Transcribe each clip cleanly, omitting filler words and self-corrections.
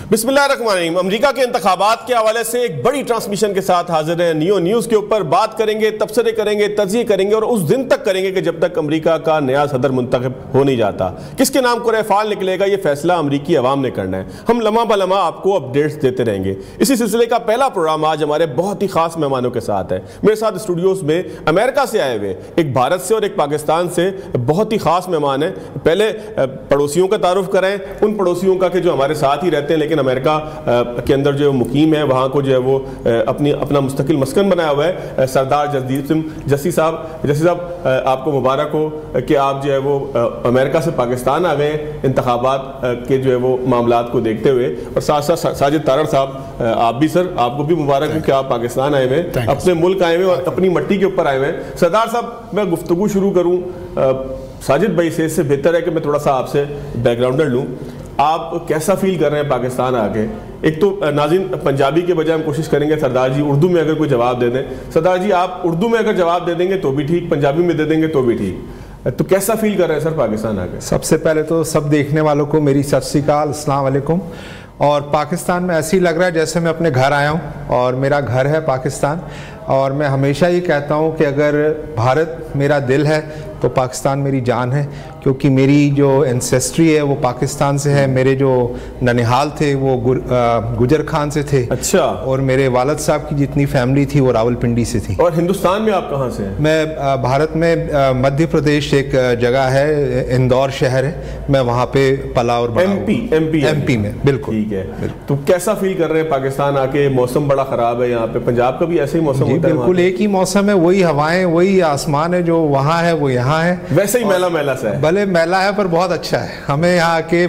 बिस्मिल्लाहिर्रहमानिर्रहीम। अमेरिका के इंतखाबात के हवाले से एक बड़ी ट्रांसमिशन के साथ हाजिर है। नियो न्यूज़ के ऊपर बात करेंगे, तबसरे करेंगे, तज़िये करेंगे और उस दिन तक करेंगे कि जब तक अमेरिका का नया सदर मुंतखब हो नहीं जाता। किसके नाम को रफ़ाल निकलेगा, ये फैसला अमेरिकी अवाम ने करना है। हम लम्हा ब लम्हा आपको अपडेट्स देते रहेंगे। इसी सिलसिले का पहला प्रोग्राम आज हमारे बहुत ही खास मेहमानों के साथ है। मेरे साथ स्टूडियोज़ में अमेरिका से आए हुए एक भारत से और एक पाकिस्तान से बहुत ही खास मेहमान हैं। पहले पड़ोसियों का तारुफ कराएं, उन पड़ोसियों का कि जो हमारे साथ ही रहते हैं लेकिन अमेरिका के अंदर जो मुकीम है, वहाँ को जो है वो अपना मुस्तकिल मस्कन बनाया हुआ है। सरदार जसदीप सिंह जस्सी साहब आपको मुबारक हो कि आप जो है वो अमेरिका से पाकिस्तान आ गए इंतखाबात के जो है वो मामलात को देखते हुए। और साथ साथ साजिद तारड़ साहब, आप भी सर, आपको भी मुबारक हो कि आप पाकिस्तान आए हुए, अपने मुल्क आए हुए और अपनी मट्टी के ऊपर आए हुए हैं। सरदार साहब, मैं गुफ्तगू शुरू करूँ साजिद भाई से, इससे बेहतर है कि मैं थोड़ा सा आपसे बैकग्राउंडर लूँ। आप कैसा फील कर रहे हैं पाकिस्तान आके? एक तो नाज़रीन पंजाबी के बजाय हम कोशिश करेंगे सरदार जी उर्दू में अगर कोई जवाब दे दें। सरदार जी, आप उर्दू में अगर जवाब दे देंगे तो भी ठीक, पंजाबी में दे देंगे तो भी ठीक। तो कैसा फील कर रहे हैं सर पाकिस्तान आके? सबसे पहले तो सब देखने वालों को मेरी सत श्री अकाल, अस्सलाम वालेकुम। और पाकिस्तान में ऐसे ही लग रहा है जैसे मैं अपने घर आया हूँ और मेरा घर है पाकिस्तान। और मैं हमेशा ये कहता हूँ कि अगर भारत मेरा दिल है तो पाकिस्तान मेरी जान है, क्योंकि मेरी जो एंसेस्ट्री है वो पाकिस्तान से है। मेरे जो ननिहाल थे वो गुजर खान से थे। अच्छा। और मेरे वालिद साहब की जितनी फैमिली थी वो रावलपिंडी से थी। और हिंदुस्तान में आप कहाँ से हैं? मैं भारत में मध्य प्रदेश एक जगह है, इंदौर शहर है, मैं वहाँ पे पला और एमपी में। बिल्कुल ठीक है। तो कैसा फील कर रहे हैं पाकिस्तान आके? मौसम बड़ा ख़राब है यहाँ पे, पंजाब का भी ऐसे ही मौसम होता है? बिल्कुल एक ही मौसम है, वही हवाएं, वही आसमान है, जो वहाँ है वो यहाँ है। वैसे ही मैला मैला सा है। भले मैला है पर बहुत अच्छा है। हमें यहाँ के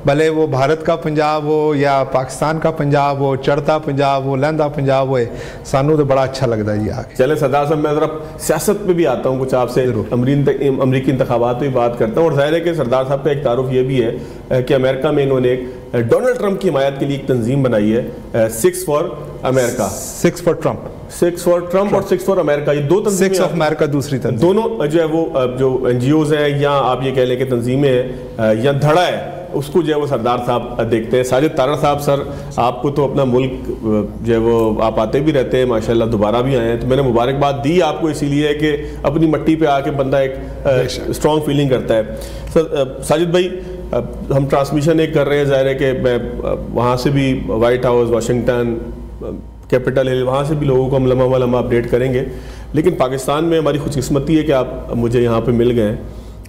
भले वो भारत का पंजाब हो या पाकिस्तान का पंजाब हो, चढ़ता पंजाब हो, लहंदा पंजाब हो, सानू तो बड़ा अच्छा लगता है जी आके। चले सरदार साहब, मैं ज़रा सियासत पे भी आता हूँ, कुछ आपसे अमरीकी इंतखाबात पे बात करता हूँ। और जाहिर है कि सरदार साहब का एक तारुफ ये भी है कि अमेरिका में इन्होंने एक डोनाल्ड ट्रंप की हिमायत के लिए एक तंजीम बनाई है, 6 for America. 6 for Trump, 6 for Trump और 6 फॉर अमेरिका, ये दो तंजीमें। 6 ऑफ अमेरिका दूसरी तंजीम। दोनों जो है वो जो NGOs हैं या आप ये कह लें कि तंजीमें हैं या धड़ा है, उसको जो है वो सरदार साहब देखते हैं। साजिद तारड़ साहब, सर आपको तो अपना मुल्क जो है वो आप आते भी रहते हैं, माशाल्लाह दोबारा भी आए हैं, तो मैंने मुबारकबाद दी आपको इसीलिए कि अपनी मट्टी पे आके बंदा एक स्ट्रॉन्ग फीलिंग करता है। सर साजिद भाई, हम ट्रांसमिशन एक कर रहे हैं, ज़ाहिर है कि मैं वहाँ से भी white house, Washington, Capitol Hill, वहाँ से भी लोगों को हम लम्हा लम्हा अपडेट करेंगे। लेकिन पाकिस्तान में हमारी खुशकिस्मती है कि आप मुझे यहाँ पे मिल गए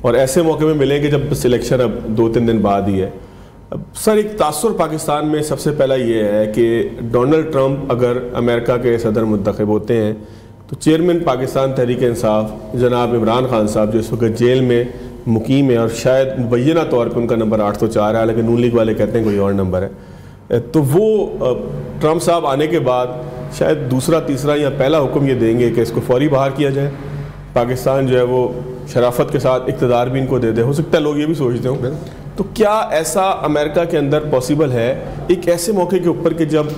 और ऐसे मौके में मिले कि जब सिलेक्शन अब 2-3 दिन बाद ही है। अब सर, एक तासुर पाकिस्तान में सबसे पहला ये है कि डोनाल्ड ट्रंप अगर अमेरिका के सदर मुंतखब होते हैं तो चेयरमैन पाकिस्तान तहरीक इंसाफ जनाब इमरान खान साहब, जो इस वक्त जेल में मुकीम है और शायद मुबैना तौर पर उनका नंबर 804 है, हालांकि नून लीग वाले कहते हैं कोई और नंबर है, तो वो ट्रंप साहब आने के बाद शायद दूसरा, तीसरा या पहला हुक्म ये देंगे कि इसको फौरी बाहर किया जाए। पाकिस्तान जो है वो शराफत के साथ इक़्तिदार भी इनको दे दे। हो सकता है लोग ये भी सोचते हों। तो क्या ऐसा अमेरिका के अंदर पॉसिबल है एक ऐसे मौके के ऊपर कि जब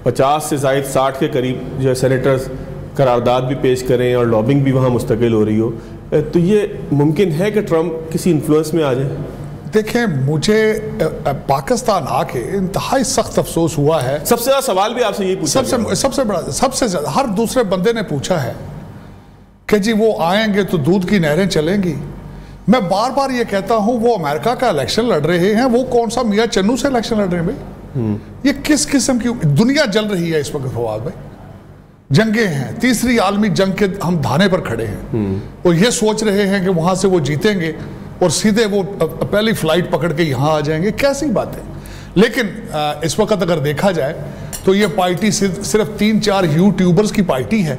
50 से ज़ायद 60 के करीब जो है सेनेटर्स करारदाद भी पेश करें और लॉबिंग भी वहाँ मुस्तकिल हो रही हो, तो ये मुमकिन है कि ट्रंप किसी इन्फ्लुएंस में आ जाए? देखें, मुझे पाकिस्तान आके इंतहाई सख्त अफसोस हुआ है। सबसे ज़्यादा सवाल भी आपसे यही पूछा, सबसे बड़ा, सबसे ज़्यादा हर दूसरे बंदे ने पूछा है कि जी वो आएंगे तो दूध की नहरें चलेंगी। मैं बार बार ये कहता हूँ, वो अमेरिका का इलेक्शन लड़ रहे हैं, वो कौन सा मियाँ चन्नू से इलेक्शन लड़ रहे हैं भाई? ये किस किस्म की दुनिया जल रही है इस वक्त फवाद भाई? जंगे हैं, तीसरी आलमी जंग के हम धाने पर खड़े हैं और ये सोच रहे हैं कि वहां से वो जीतेंगे और सीधे वो पहली फ्लाइट पकड़ के यहाँ आ जाएंगे। कैसी बात है? लेकिन इस वक्त अगर देखा जाए तो ये पार्टी सिर्फ 3-4 यूट्यूबर्स की पार्टी है,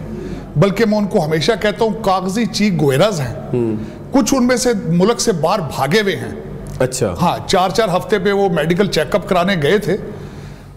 बल्कि मैं उनको हमेशा कहता हूँ कागजी चीक गोयराज हैं। कुछ उनमें से मुल्क से बाहर भागे हुए हैं। अच्छा। हाँ, 4-4 हफ्ते पे वो मेडिकल चेकअप कराने गए थे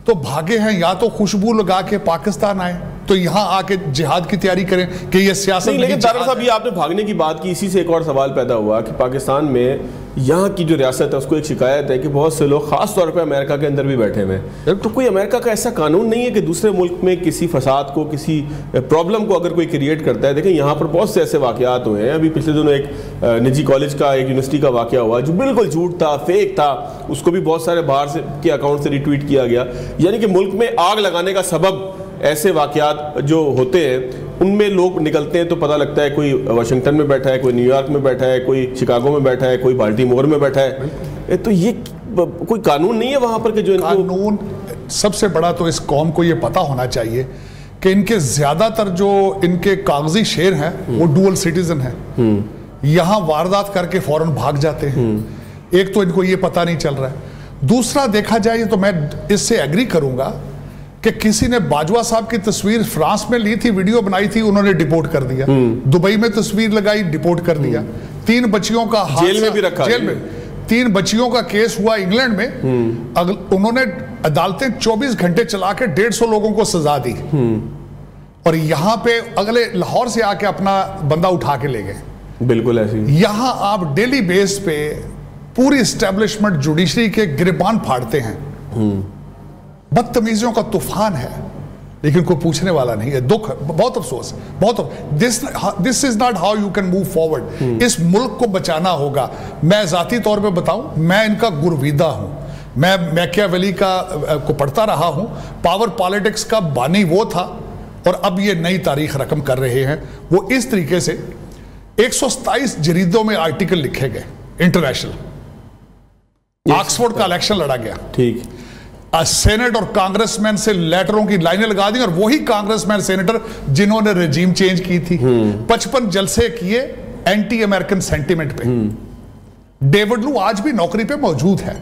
तो भागे हैं, या तो खुशबू लगा के पाकिस्तान आए तो यहाँ आके जिहाद की तैयारी करें कि ये सियासत नहीं। लेकिन तारड़ साहब, ये आपने भागने की बात की, इसी से एक और सवाल पैदा हुआ कि पाकिस्तान में यहाँ की जो रियासत है उसको एक शिकायत है कि बहुत से लोग खास तौर पे अमेरिका के अंदर भी बैठे हुए हैं। तो कोई अमेरिका का ऐसा कानून नहीं है कि दूसरे मुल्क में किसी फसाद को, किसी प्रॉब्लम को अगर कोई क्रिएट करता है? देखें, यहाँ पर बहुत से ऐसे वाकयात हुए हैं। अभी पिछले दिनों एक निजी कॉलेज का, एक यूनिवर्सिटी का वाकया हुआ जो बिल्कुल झूठ था, फेक था, उसको भी बहुत सारे बाहर से के अकाउंट से रिट्वीट किया गया। यानी कि मुल्क में आग लगाने का सबब ऐसे वाकयात जो होते हैं, उनमें लोग निकलते हैं तो पता लगता है कोई वाशिंगटन में बैठा है, कोई न्यूयॉर्क में बैठा है, कोई शिकागो में बैठा है, कोई बाल्टीमोर में बैठा है। तो ये कोई कानून नहीं है वहां पर कि जो कानून, सबसे बड़ा तो इस कौम को ये पता होना चाहिए कि इनके ज्यादातर जो इनके कागजी शेर हैं वो डुअल सिटीजन हैं। यहां वारदात करके फौरन भाग जाते हैं। एक तो इनको ये पता नहीं चल रहा है। दूसरा देखा जाए तो मैं इससे एग्री करूंगा कि किसी ने बाजवा साहब की तस्वीर फ्रांस में ली थी, वीडियो बनाई थी, उन्होंने डिपोर्ट कर दिया। दुबई में तस्वीर लगाई, डिपोर्ट कर दिया। 3 बच्चियों का जेल में भी रखा, जेल में 3 बच्चियों का केस हुआ इंग्लैंड में। उन्होंने अदालतें 24 घंटे चला के 150 लोगों को सजा दी, और यहां पे अगले लाहौर से आके अपना बंदा उठा के ले गए। बिल्कुल ऐसी। यहां आप डेली बेस पे पूरी एस्टेब्लिशमेंट जुडिशरी के गिरबान फाड़ते हैं। बदतमीजियों का तूफान है, लेकिन कोई पूछने वाला नहीं है। दुख, बहुत अफसोस है, बहुत। This is not how you can move forward. इस मुल्क को बचाना होगा। मैं जाती तौर पे बताऊं, मैं इनका गुरविदा हूं। मैं मैकियावेली को पढ़ता रहा हूं। पावर पॉलिटिक्स का बानी वो था, और अब ये नई तारीख रकम कर रहे हैं। वो इस तरीके से 127 जरीदों में आर्टिकल लिखे गए इंटरनेशनल। ऑक्सफोर्ड का इलेक्शन लड़ा गया, ठीक। सेनेट और कांग्रेसमैन से लेटरों की लाइनें लगा दी, और वही कांग्रेसमैन सेनेटर जिन्होंने रेजीम चेंज की थी। 55 जलसे किए एंटी अमेरिकन सेंटिमेंट पे। डेविड लू आज भी नौकरी पे मौजूद है,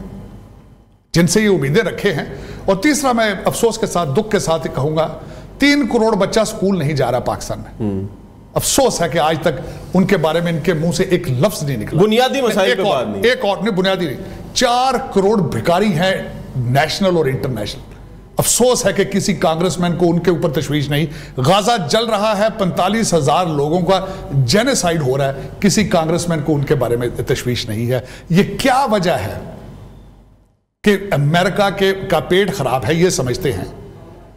जिनसे ये उम्मीदें रखे हैं। और तीसरा, मैं अफसोस के साथ, दुख के साथ कहूंगा, 3 करोड़ बच्चा स्कूल नहीं जा रहा पाकिस्तान में। अफसोस है कि आज तक उनके बारे में इनके मुंह से एक लफ्ज नहीं निकला। बुनियादी मसाइल पे बात नहीं। एक और नहीं, बुनियादी नहीं। 4 करोड़ भिखारी हैं, नेशनल और इंटरनेशनल। अफसोस है कि किसी कांग्रेसमैन को उनके ऊपर तशवीश नहीं। गाजा जल रहा है, 45,000 लोगों का जेनोसाइड हो रहा है, किसी कांग्रेसमैन को उनके बारे में तशवीश नहीं है। ये क्या वजह है कि अमेरिका का पेट खराब है, ये समझते हैं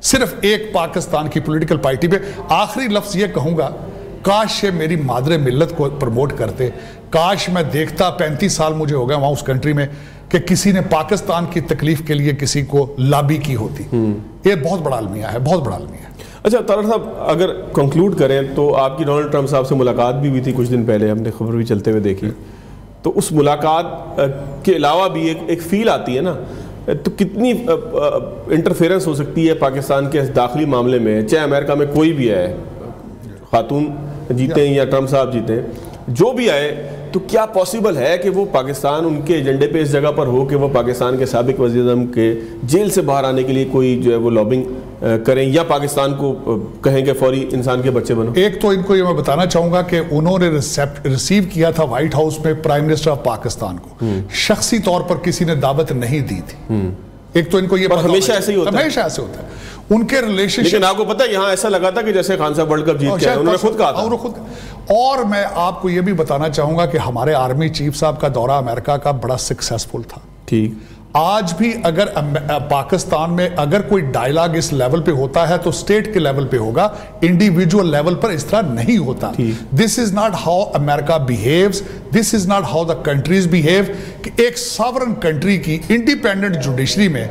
सिर्फ एक पाकिस्तान की पॉलिटिकल पार्टी पे। आखिरी लफ्ज ये कहूंगा, काश ये मेरी मादरे मिल्लत को प्रमोट करते। काश मैं देखता, 35 साल मुझे हो गए वहां उस कंट्री में, कि किसी ने पाकिस्तान की तकलीफ के लिए किसी को लॉबी की होती। ये बहुत बड़ा अलमिया है, बहुत बड़ा अलमिया है। अच्छा तारड़ साहब, अगर कंक्लूड करें तो आपकी डोनाल्ड ट्रंप साहब से मुलाकात भी हुई थी कुछ दिन पहले, हमने खबर भी चलते हुए देखी। तो उस मुलाकात के अलावा भी एक फील आती है ना, तो कितनी इंटरफेरेंस हो सकती है पाकिस्तान के दाखिली मामले में, चाहे अमेरिका में कोई भी आए, खातून जीते या ट्रंप साहब जीते, जो भी आए, तो क्या पॉसिबल है कि वो पाकिस्तान उनके एजेंडे पे इस जगह पर हो कि वो पाकिस्तान के साबिक वज़ीर-ए-आज़म के जेल से बाहर आने के लिए कोई जो है वो लॉबिंग करें, या पाकिस्तान को कहें कि फौरी इंसान के बच्चे बनो? एक तो इनको ये मैं बताना चाहूँगा कि उन्होंने रिसीव किया था व्हाइट हाउस में प्राइम मिनिस्टर ऑफ पाकिस्तान को, शख्सी तौर पर किसी ने दावत नहीं दी थी। एक तो इनको ये हमेशा ऐसे ही होता है, हमेशा ऐसे होता है उनके रिलेशनशिप। लेकिन आपको पता है यहाँ ऐसा लगा था कि जैसे खान साहब वर्ल्ड कप जीत के आए, उन्होंने खुद कहा था। और मैं आपको ये भी बताना चाहूंगा कि हमारे आर्मी चीफ साहब का दौरा अमेरिका का बड़ा सक्सेसफुल था। ठीक, आज भी अगर पाकिस्तान में अगर कोई डायलॉग इस लेवल पे होता है तो स्टेट के लेवल पे होगा, इंडिविजुअल लेवल पर इस तरह नहीं होता। This is not how America behaves, this is not how the countries behave. कि एक सॉवरेन कंट्री की इंडिपेंडेंट जुडिशरी में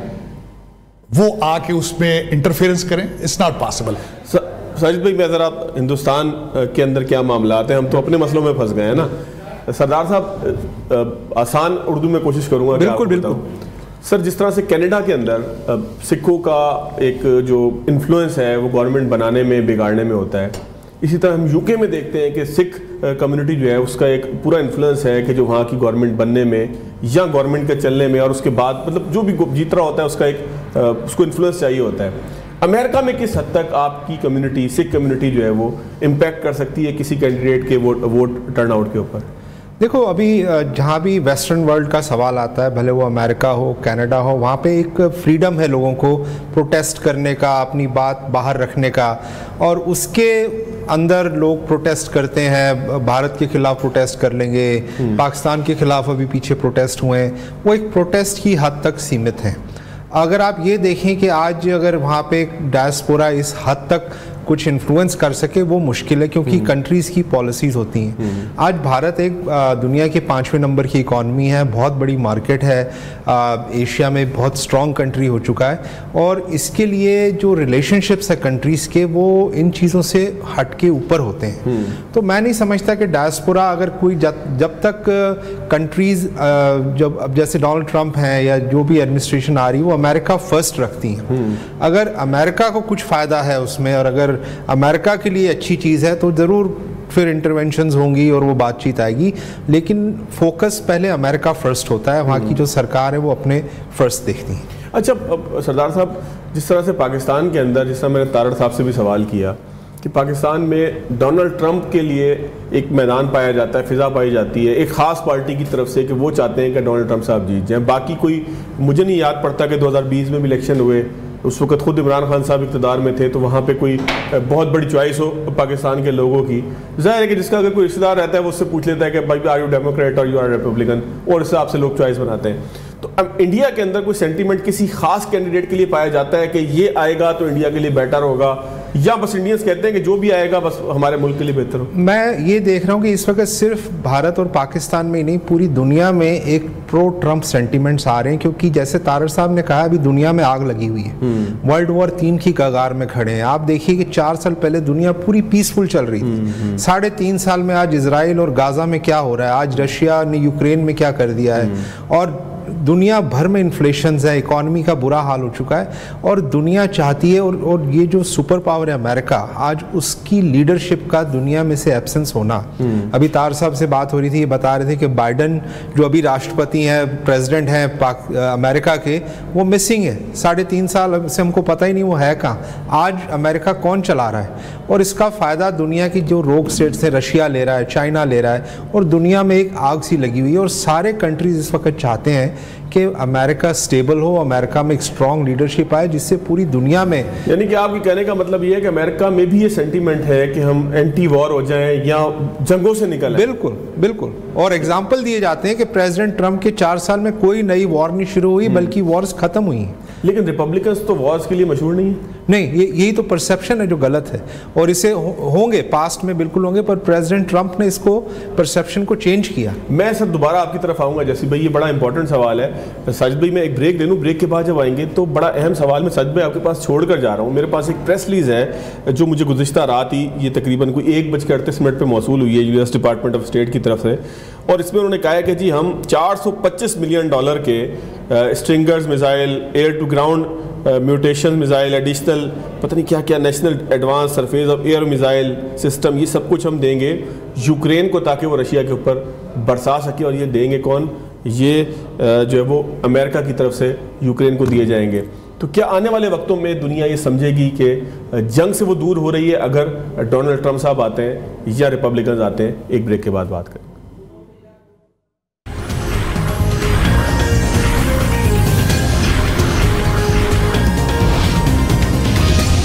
वो आके उसमें इंटरफेरेंस करें, इट्स नॉट पॉसिबल। साजिद भाई, मैं जरा हिंदुस्तान के अंदर क्या मामला आते हैं, हम तो अपने मसलों में फंस गए हैं ना। सरदार साहब, आसान उर्दू में कोशिश करूंगा। बिल्कुल बिल्कुल सर, जिस तरह से कनाडा के अंदर सिखों का एक जो इन्फ्लुएंस है वो गवर्नमेंट बनाने में, बिगाड़ने में होता है, इसी तरह हम यूके में देखते हैं कि सिख कम्युनिटी जो है उसका एक पूरा इन्फ्लुएंस है कि जो वहाँ की गवर्नमेंट बनने में या गवर्नमेंट के चलने में, और उसके बाद मतलब जो भी जीत रहा होता है उसका एक उसको इन्फ्लुएंस चाहिए होता है। अमेरिका में किस हद तक आपकी कम्युनिटी, सिख कम्युनिटी जो है वो इम्पैक्ट कर सकती है किसी कैंडिडेट के वोट टर्नआउट के ऊपर? देखो अभी जहाँ भी वेस्टर्न वर्ल्ड का सवाल आता है, भले वो अमेरिका हो, कनाडा हो, वहाँ पे एक फ्रीडम है लोगों को प्रोटेस्ट करने का, अपनी बात बाहर रखने का, और उसके अंदर लोग प्रोटेस्ट करते हैं। भारत के खिलाफ प्रोटेस्ट कर लेंगे, पाकिस्तान के खिलाफ अभी पीछे प्रोटेस्ट हुए हैं, वो एक प्रोटेस्ट की हद तक सीमित हैं। अगर आप ये देखें कि आज अगर वहाँ पे डायस्पोरा इस हद तक कुछ इन्फ्लुएंस कर सके, वो मुश्किल है, क्योंकि कंट्रीज़ की पॉलिसीज़ होती हैं। आज भारत एक दुनिया के 5वें नंबर की इकॉनमी है, बहुत बड़ी मार्केट है, एशिया में बहुत स्ट्रॉन्ग कंट्री हो चुका है, और इसके लिए जो रिलेशनशिप्स है कंट्रीज़ के, वो इन चीज़ों से हट के ऊपर होते हैं। तो मैं नहीं समझता कि डायस्पोरा अगर कोई जब तक कंट्रीज़ जब अब जैसे डोनाल्ड ट्रंप हैं या जो भी एडमिनिस्ट्रेशन आ रही है, वो अमेरिका फर्स्ट रखती हैं। अगर अमेरिका को कुछ फ़ायदा है उसमें, और अगर अमेरिका के लिए अच्छी चीज़ है, तो ज़रूर फिर इंटरवेंशंस होंगी और वो बातचीत आएगी, लेकिन फोकस पहले अमेरिका फर्स्ट होता है। वहाँ की जो सरकार है वो अपने फर्स्ट देखती है। अच्छा सरदार साहब, जिस तरह से पाकिस्तान के अंदर, जिस तरह मैंने तारड़ साहब से भी सवाल किया कि पाकिस्तान में डोनाल्ड ट्रंप के लिए एक मैदान पाया जाता है, फिजा पाई जाती है एक ख़ास पार्टी की तरफ से कि वो चाहते हैं कि डोनाल्ड ट्रंप साहब जीत जाएं। बाकी कोई, मुझे नहीं याद पड़ता कि 2020 में भी इलेक्शन हुए, उस वक्त खुद इमरान खान साहब इक़्तिदार में थे, तो वहाँ पे कोई बहुत बड़ी चॉइस हो पाकिस्तान के लोगों की। जाहिर है कि जिसका अगर कोई रिश्तेदार रहता है वो उससे पूछ लेता है कि भाई आर यू डेमोक्रेट और यू आर रिपब्लिकन, और इस हिसाब से लोग चॉइस बनाते हैं। तो अब इंडिया के अंदर कोई सेंटीमेंट किसी खास कैंडिडेट के लिए पाया जाता है कि ये आएगा तो इंडिया के लिए बेटर होगा, या बस इंडियंस कहते हैं कि जो भी आएगा बस हमारे मुल्क के लिए बेहतर हो? मैं ये देख रहा हूँ कि इस वक्त सिर्फ भारत और पाकिस्तान में ही नहीं, पूरी दुनिया में एक प्रो ट्रंप सेंटीमेंट्स आ रहे हैं, क्योंकि जैसे तारड़ साहब ने कहा, अभी दुनिया में आग लगी हुई है, वर्ल्ड वॉर 3 की कगार में खड़े हैं। आप देखिए कि 4 साल पहले दुनिया पूरी पीसफुल चल रही थी, 3.5 साल में आज इजराइल और गाजा में क्या हो रहा है, आज रशिया ने यूक्रेन में क्या कर दिया है, और दुनिया भर में इन्फ्लेशन है, इकॉनमी का बुरा हाल हो चुका है, और दुनिया चाहती है, और ये जो सुपर पावर है अमेरिका, आज उसकी लीडरशिप का दुनिया में से एब्सेंस होना। अभी तार साहब से बात हो रही थी, ये बता रहे थे कि बाइडन जो अभी राष्ट्रपति हैं, प्रेसिडेंट हैं अमेरिका के, वो मिसिंग है। 3.5 साल से हमको पता ही नहीं वो है कहाँ। आज अमेरिका कौन चला रहा है, और इसका फ़ायदा दुनिया की जो रोग स्टेट्स है, रशिया ले रहा है, चाइना ले रहा है, और दुनिया में एक आग सी लगी हुई है। और सारे कंट्रीज इस वक्त चाहते हैं कि अमेरिका स्टेबल हो, अमेरिका में एक स्ट्रॉन्ग लीडरशिप आए, जिससे पूरी दुनिया में, यानी कि आपके कहने का मतलब ये है कि अमेरिका में भी ये सेंटीमेंट है कि हम एंटी वॉर हो जाएं या जंगों से निकलें। बिल्कुल बिल्कुल। और एग्जाम्पल दिए जाते हैं कि प्रेसिडेंट ट्रंप के 4 साल में कोई नई वॉर नहीं शुरू हुई, बल्कि वॉर्स खत्म हुई हैं। लेकिन रिपब्लिकन्स तो वॉर्स के लिए मशहूर नहीं है। नहीं, यही तो परसेप्शन है जो गलत है, और इसे होंगे पास्ट में बिल्कुल होंगे, पर प्रेसिडेंट ट्रंप ने इसको परसेप्शन को चेंज किया। मैं सर दोबारा आपकी तरफ आऊँगा जैसी भाई, ये बड़ा इंपॉर्टेंट सवाल है। साजिद भाई मैं एक ब्रेक ले लूँ, ब्रेक के बाद जब आएंगे तो बड़ा अहम सवाल मैं साजिद भाई आपके पास छोड़ कर जा रहा हूँ। मेरे पास एक प्रेस रिलीज है जो मुझे गुज़िश्ता रात ही, ये तकरीबन कोई 1:38 पर मौसूल हुई है यूएस डिपार्टमेंट ऑफ स्टेट की तरफ से, और इसमें उन्होंने कहा है कि जी हम $425 मिलियन के stringers missile, air to ground mutation missile, additional पता नहीं क्या क्या, national advance surface of air missile system, ये सब कुछ हम देंगे यूक्रेन को ताकि वो रशिया के ऊपर बरसा सके। और ये देंगे कौन? ये जो है वो अमेरिका की तरफ से यूक्रेन को दिए जाएंगे। तो क्या आने वाले वक्तों में दुनिया ये समझेगी कि जंग से वो दूर हो रही है अगर डोनाल्ड ट्रंप साहब आते हैं या रिपब्लिकन आते हैं? एक ब्रेक के बाद बात करें।